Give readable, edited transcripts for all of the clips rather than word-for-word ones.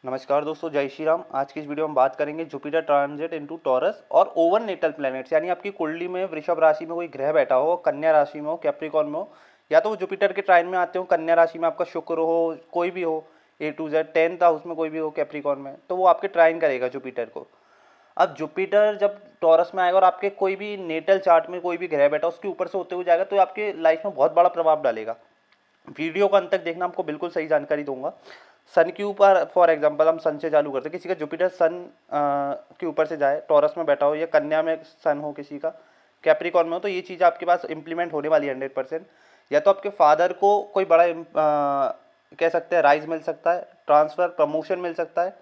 नमस्कार दोस्तों, जय श्री राम। आज की इस वीडियो में बात करेंगे जुपिटर ट्रांजिट इनटू टॉरस और ओवर नेटल प्लैनेट्स, यानी आपकी कुंडली में वृषभ राशि में कोई ग्रह बैठा हो, कन्या राशि में हो, कैप्रिकॉर्न में हो, या तो वो जुपिटर के ट्राइन में आते हो, कन्या राशि में आपका शुक्र हो, कोई भी हो, ए टू जेड 10th हाउस में कोई भी हो कैप्रिकॉर्न में, तो वो आपके ट्राइन करेगा जुपिटर को। अब जुपिटर जब टॉरस में आएगा और आपके कोई भी नेटल चार्ट में कोई भी ग्रह बैठा उसके ऊपर से होते हुए जाएगा, तो आपके लाइफ में बहुत बड़ा प्रभाव डालेगा। वीडियो को अंत तक देखना, आपको बिल्कुल सही जानकारी दूंगा। सन के ऊपर फॉर एग्जांपल हम सन से चालू करते हैं। किसी का जुपिटर सन के ऊपर से जाए, टॉरस में बैठा हो या कन्या में सन हो, किसी का कैप्रिकॉर्न में हो, तो ये चीज़ आपके पास इंप्लीमेंट होने वाली है 100%। या तो आपके फादर को कोई बड़ा कह सकते हैं राइज मिल सकता है, ट्रांसफ़र प्रमोशन मिल सकता है,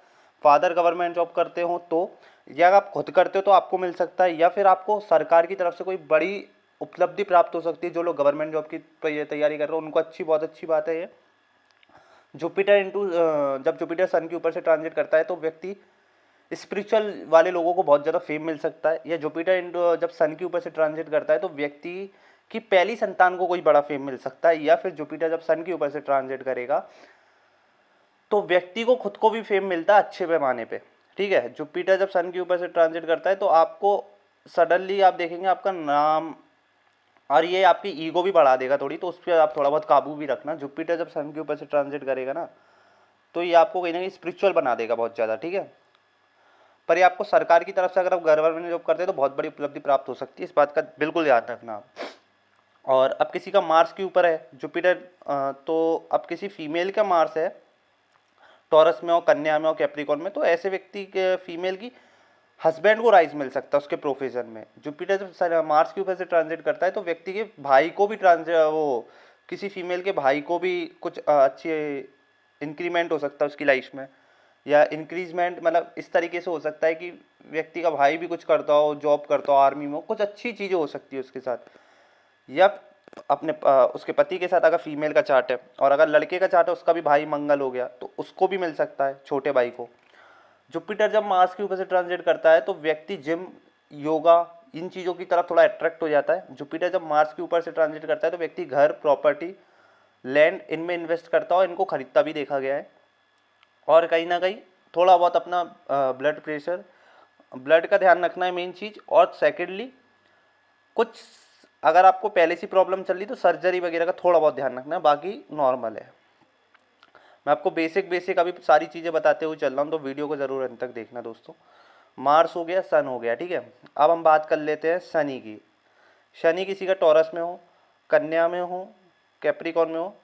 फादर गवर्नमेंट जॉब करते हो तो, या आप खुद करते हो तो आपको मिल सकता है, या फिर आपको सरकार की तरफ से कोई बड़ी उपलब्धि प्राप्त हो सकती है। जो लोग गवर्नमेंट जॉब की तैयारी कर रहे हो उनको बहुत अच्छी बात है ये। जुपिटर इंटू जब जुपिटर सन के ऊपर से ट्रांजिट करता है तो व्यक्ति स्पिरिचुअल वाले लोगों को बहुत ज़्यादा फेम मिल सकता है। या जुपिटर इंटू जब सन के ऊपर से ट्रांजिट करता है तो व्यक्ति की पहली संतान को कोई बड़ा फेम मिल सकता है। या फिर जुपिटर जब सन के ऊपर से ट्रांजिट करेगा तो व्यक्ति को खुद को भी फेम मिलता है अच्छे पैमाने पे। ठीक है, जुपिटर जब सन के ऊपर से ट्रांजिट करता है तो आपको सडनली आप देखेंगे आपका नाम, और ये आपकी ईगो भी बढ़ा देगा थोड़ी, तो उस पर आप थोड़ा बहुत काबू भी रखना। जुपिटर जब सन के ऊपर से ट्रांजिट करेगा ना, तो ये आपको कहीं ना कहीं स्पिरिचुअल बना देगा बहुत ज़्यादा। ठीक है, पर ये आपको सरकार की तरफ से अगर आप गवर्नमेंट जॉब करते हैं तो बहुत बड़ी उपलब्धि प्राप्त हो सकती है, इस बात का बिल्कुल याद रखना आप। और अब किसी का मार्स के ऊपर है जुपिटर, तो अब किसी फीमेल का मार्स है टॉरस में हो, कन्या में हो, कैप्रिकॉर्न में, तो ऐसे व्यक्ति के फीमेल की हस्बैंड को राइज मिल सकता है उसके प्रोफेशन में। जुपिटर जब मार्स के ऊपर से ट्रांजिट करता है तो व्यक्ति के भाई को भी किसी फीमेल के भाई को भी कुछ अच्छे इंक्रीमेंट हो सकता है उसकी लाइफ में, या इंक्रीजमेंट, मतलब इस तरीके से हो सकता है कि व्यक्ति का भाई भी कुछ करता हो, जॉब करता हो, आर्मी में हो, कुछ अच्छी चीज़ें हो सकती है उसके साथ। या अपने उसके पति के साथ अगर फीमेल का चार्ट है, और अगर लड़के का चार्ट है उसका भी भाई मंगल हो गया तो उसको भी मिल सकता है, छोटे भाई को। जुपिटर जब मार्स के ऊपर से ट्रांजिट करता है तो व्यक्ति जिम, योगा, इन चीज़ों की तरफ थोड़ा अट्रैक्ट हो जाता है। जुपिटर जब मार्स के ऊपर से ट्रांजिट करता है तो व्यक्ति घर, प्रॉपर्टी, लैंड, इनमें इन्वेस्ट करता हो, इनको खरीदता भी देखा गया है। और कहीं ना कहीं थोड़ा बहुत अपना ब्लड प्रेशर, ब्लड का ध्यान रखना है मेन चीज़। और सेकेंडली कुछ अगर आपको पहले से प्रॉब्लम चल रही तो सर्जरी वगैरह का थोड़ा बहुत ध्यान रखना है, बाकी नॉर्मल है। मैं आपको बेसिक अभी सारी चीज़ें बताते हुए चल रहा हूँ, तो वीडियो को ज़रूर अंत तक देखना दोस्तों। मार्स हो गया, सन हो गया, ठीक है। अब हम बात कर लेते हैं शनि की। शनि किसी का टॉरस में हो, कन्या में हो, कैप्रिकॉर्न में हो,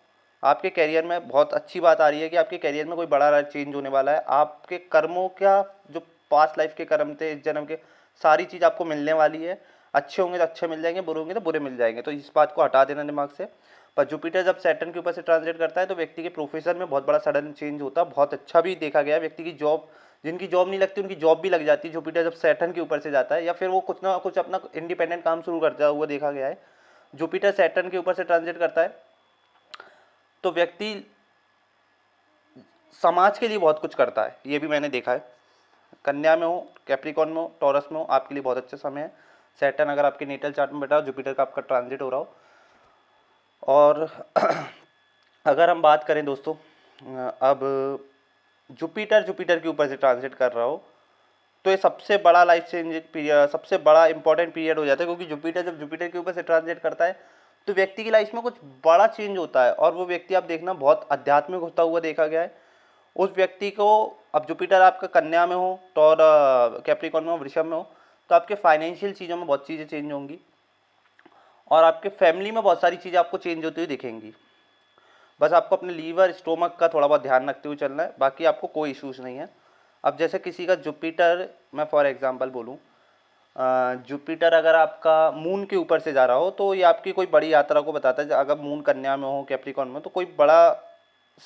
आपके करियर में बहुत अच्छी बात आ रही है कि आपके करियर में कोई बड़ा चेंज होने वाला है। आपके कर्मों का जो पास्ट लाइफ के कर्म थे, इस जन्म के, सारी चीज़ आपको मिलने वाली है। अच्छे होंगे तो अच्छे मिल जाएंगे, बुरे होंगे तो बुरे मिल जाएंगे, तो इस बात को हटा देना दिमाग से। पर जुपिटर जब सैटर्न के ऊपर से ट्रांसलेट करता है तो व्यक्ति के प्रोफेशन में बहुत बड़ा सडन चेंज होता है। बहुत अच्छा भी देखा गया है, व्यक्ति की जॉब, जिनकी जॉब नहीं लगती उनकी जॉब भी लग जाती है जुपिटर जब सैटर्न के ऊपर से जाता है, या फिर वो कुछ ना कुछ अपना इंडिपेंडेंट काम शुरू करता हुआ देखा गया है। जुपिटर सैटर्न के ऊपर से ट्रांजिट करता है तो व्यक्ति समाज के लिए बहुत कुछ करता है, ये भी मैंने देखा है। कन्या में हो, कैप्रिकॉर्न में हो, टॉरस में हो, आपके लिए बहुत अच्छा समय है। सैटर्न अगर आपके नेटल चार्ट में बैठा हो, जुपिटर का आपका ट्रांजिट हो रहा हो। और अगर हम बात करें दोस्तों, अब जुपिटर जुपिटर के ऊपर से ट्रांजिट कर रहा हो तो ये सबसे बड़ा लाइफ चेंज पीरियड, सबसे बड़ा इंपॉर्टेंट पीरियड हो जाता है, क्योंकि जुपिटर जब जुपिटर के ऊपर से ट्रांजिट करता है तो व्यक्ति की लाइफ में कुछ बड़ा चेंज होता है। और वो व्यक्ति आप देखना बहुत आध्यात्मिक होता हुआ देखा गया है। उस व्यक्ति को, अब जुपिटर आपका कन्या में हो तो, और कैप्रिकॉर्न में हो, वृषभ में हो, तो आपके फाइनेंशियल चीज़ों में बहुत चीज़ें चेंज होंगी, और आपके फैमिली में बहुत सारी चीज़ें आपको चेंज होती हुई दिखेंगी। बस आपको अपने लीवर, स्टोमक का थोड़ा बहुत ध्यान रखते हुए चलना है, बाकी आपको कोई इश्यूज़ नहीं है। अब जैसे किसी का जुपिटर, मैं फॉर एग्जांपल बोलूँ, जुपिटर अगर आपका मून के ऊपर से जा रहा हो तो ये आपकी कोई बड़ी यात्रा को बताता है। अगर मून कन्या में हो, कैप्रिकॉर्न में, तो कोई बड़ा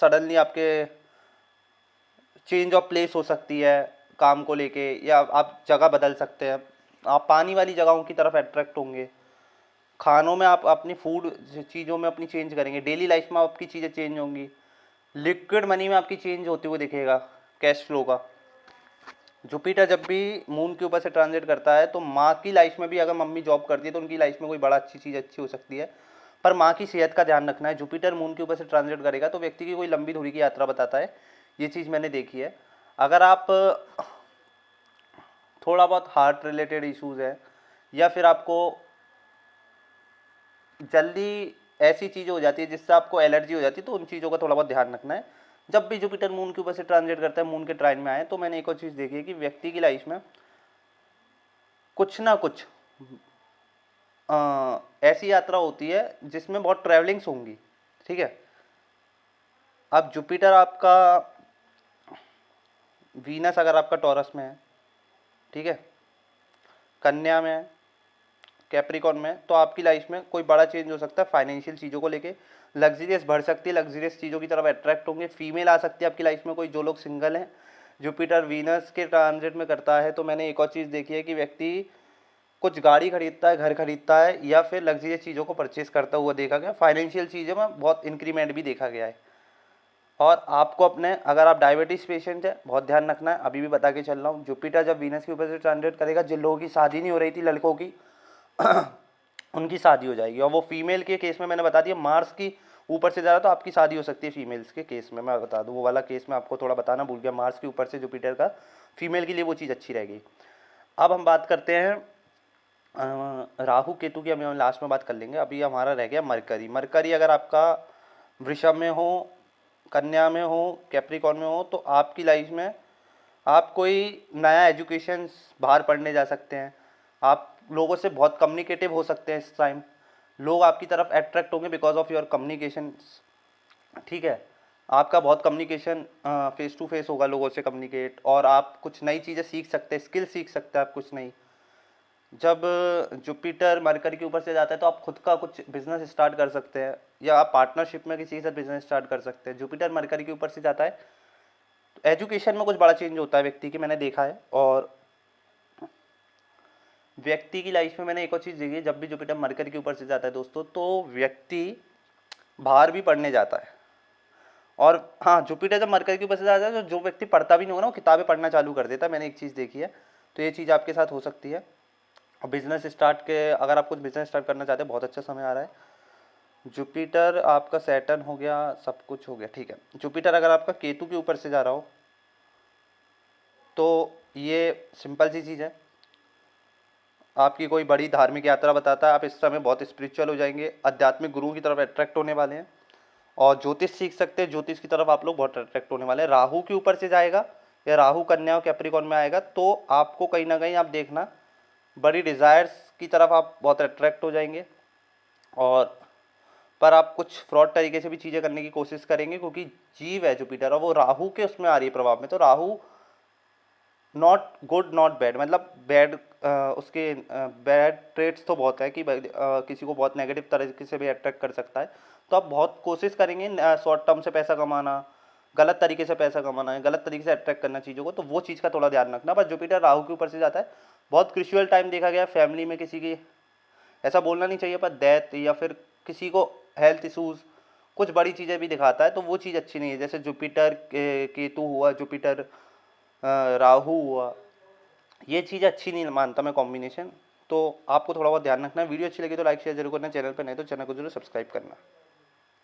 सडनली आपके चेंज ऑफ प्लेस हो सकती है काम को लेके, या आप जगह बदल सकते हैं, आप पानी वाली जगहों की तरफ अट्रैक्ट होंगे, खानों में आप अपनी फूड चीज़ों में अपनी चेंज करेंगे, डेली लाइफ में आपकी चीज़ें चेंज होंगी, लिक्विड मनी में आपकी चेंज होते हुए दिखेगा, कैश फ्लो का। जुपिटर जब भी मून के ऊपर से ट्रांजिट करता है तो माँ की लाइफ में भी, अगर मम्मी जॉब करती है तो उनकी लाइफ में कोई बड़ा अच्छी चीज़ अच्छी हो सकती है। पर माँ की सेहत का ध्यान रखना है। जुपिटर मून के ऊपर से ट्रांजिट करेगा तो व्यक्ति की कोई लंबी दूरी की यात्रा बताता है, ये चीज़ मैंने देखी है। अगर आप थोड़ा बहुत हार्ट रिलेटेड इश्यूज़ है या फिर आपको जल्दी ऐसी चीज़ हो जाती है जिससे आपको एलर्जी हो जाती है, तो उन चीज़ों का थोड़ा बहुत ध्यान रखना है। जब भी जुपिटर मून के ऊपर से ट्रांजिट करता है, मून के ट्राइन में आए, तो मैंने एक और चीज़ देखी है कि व्यक्ति की लाइफ में कुछ ना कुछ ऐसी यात्रा होती है जिसमें बहुत ट्रैवलिंग्स होंगी, ठीक है। अब जुपिटर आपका, वीनस अगर आपका टॉरस में है, ठीक है, कन्या में है, कैप्रिकॉन में, तो आपकी लाइफ में कोई बड़ा चेंज हो सकता है फाइनेंशियल चीज़ों को लेके। लग्जरियस बढ़ सकती है, लग्जरियस चीज़ों की तरफ अट्रैक्ट होंगे। फीमेल आ सकती है आपकी लाइफ में कोई, जो लोग सिंगल हैं। जुपिटर वीनस के ट्रांजिट में करता है तो मैंने एक और चीज़ देखी है कि व्यक्ति कुछ गाड़ी खरीदता है, घर खरीदता है, या फिर लग्जरियस चीज़ों को परचेज करता हुआ देखा गया। फाइनेंशियल चीज़ों में बहुत इंक्रीमेंट भी देखा गया है। और आपको अपने, अगर आप डायबिटीज़ पेशेंट है, बहुत ध्यान रखना है। अभी भी बता के चल रहा हूँ, जुपिटर जब वीनस के ऊपर से ट्रांजिट करेगा, जिन लोगों की शादी नहीं हो रही थी, लड़कों की उनकी शादी हो जाएगी। और वो फीमेल के केस में मैंने बता दिया, मार्स की ऊपर से जा रहा तो आपकी शादी हो सकती है फीमेल्स के केस में। मैं बता दूं, वो वाला केस में आपको थोड़ा बताना भूल गया, मार्स के ऊपर से जुपिटर का फीमेल के लिए वो चीज़ अच्छी रहेगी। अब हम बात करते हैं राहु केतु की, हम लास्ट में बात कर लेंगे। अभी हमारा रह गया मरकरी। मरकरी अगर आपका वृषभ में हो, कन्या में हो, कैप्रिकॉन में हो, तो आपकी लाइफ में आप कोई नया एजुकेशन बाहर पढ़ने जा सकते हैं। आप लोगों से बहुत कम्युनिकेटिव हो सकते हैं इस टाइम। लोग आपकी तरफ अट्रैक्ट होंगे बिकॉज ऑफ योर कम्युनिकेशन, ठीक है। आपका बहुत कम्युनिकेशन फेस टू फेस होगा लोगों से कम्युनिकेट, और आप कुछ नई चीज़ें सीख सकते हैं, स्किल सीख सकते हैं आप कुछ नई। जब जुपिटर मरकरी के ऊपर से जाता है तो आप खुद का कुछ बिजनेस स्टार्ट कर सकते हैं, या आप पार्टनरशिप में किसी के साथ बिजनेस स्टार्ट कर सकते हैं। जुपिटर मरकरी के ऊपर से जाता है तो एजुकेशन में कुछ बड़ा चेंज होता है व्यक्ति की, मैंने देखा है। और व्यक्ति की लाइफ में मैंने एक और चीज़ देखी है, जब भी जुपिटर मरकरी के ऊपर से जाता है दोस्तों, तो व्यक्ति बाहर भी पढ़ने जाता है। और हाँ, जुपिटर जब मरकरी के ऊपर से जाता है तो जो व्यक्ति पढ़ता भी नहीं होगा ना, वो किताबें पढ़ना चालू कर देता है। मैंने एक चीज़ देखी है, तो ये चीज़ आपके साथ हो सकती है। और बिजनेस स्टार्ट के, अगर आप कुछ बिजनेस स्टार्ट करना चाहते हैं, बहुत अच्छा समय आ रहा है। जुपिटर आपका सैटर्न हो गया, सब कुछ हो गया, ठीक है। जुपिटर अगर आपका केतु के ऊपर से जा रहा हो तो ये सिंपल सी चीज़ है, आपकी कोई बड़ी धार्मिक यात्रा बताता है। आप इस समय बहुत स्पिरिचुअल हो जाएंगे, आध्यात्मिक गुरु की तरफ अट्रैक्ट होने वाले हैं, और ज्योतिष सीख सकते हैं। ज्योतिष की तरफ आप लोग बहुत अट्रैक्ट होने वाले हैं। राहु के ऊपर से जाएगा, या राहु कन्या और कैप्रिकॉन में आएगा, तो आपको कहीं ना कहीं, आप देखना, बड़ी डिज़ायर्स की तरफ आप बहुत अट्रैक्ट हो जाएंगे। और पर आप कुछ फ्रॉड तरीके से भी चीज़ें करने की कोशिश करेंगे, क्योंकि जीव है जुपिटर और वो राहु के उसमें आ रही है प्रभाव में। तो Rahu not good not bad, मतलब बैड, उसके बैड ट्रेट्स तो बहुत है कि किसी को बहुत नेगेटिव तरीके से भी अट्रैक्ट कर सकता है। तो आप बहुत कोशिश करेंगे शॉर्ट टर्म से पैसा कमाना, गलत तरीके से पैसा कमाना है, गलत तरीके से अट्रैक्ट करना चीज़ों को, तो वो चीज़ का थोड़ा ध्यान रखना। बस जुपिटर राहु के ऊपर से जाता है, बहुत क्रिशुअल टाइम देखा गया फैमिली में किसी की, ऐसा बोलना नहीं चाहिए, पर डेथ या फिर किसी को हेल्थ इशूज़, कुछ बड़ी चीज़ें भी दिखाता है, तो वो चीज़ अच्छी नहीं है। जैसे जुपिटर केतु हुआ, जुपिटर राहु हुआ, ये चीज़ अच्छी नहीं मानता मैं कॉम्बिनेशन। तो आपको थोड़ा बहुत ध्यान रखना है। वीडियो अच्छी लगी तो लाइक शेयर जरूर करना, चैनल पर नहीं तो चैनल को जरूर सब्सक्राइब करना।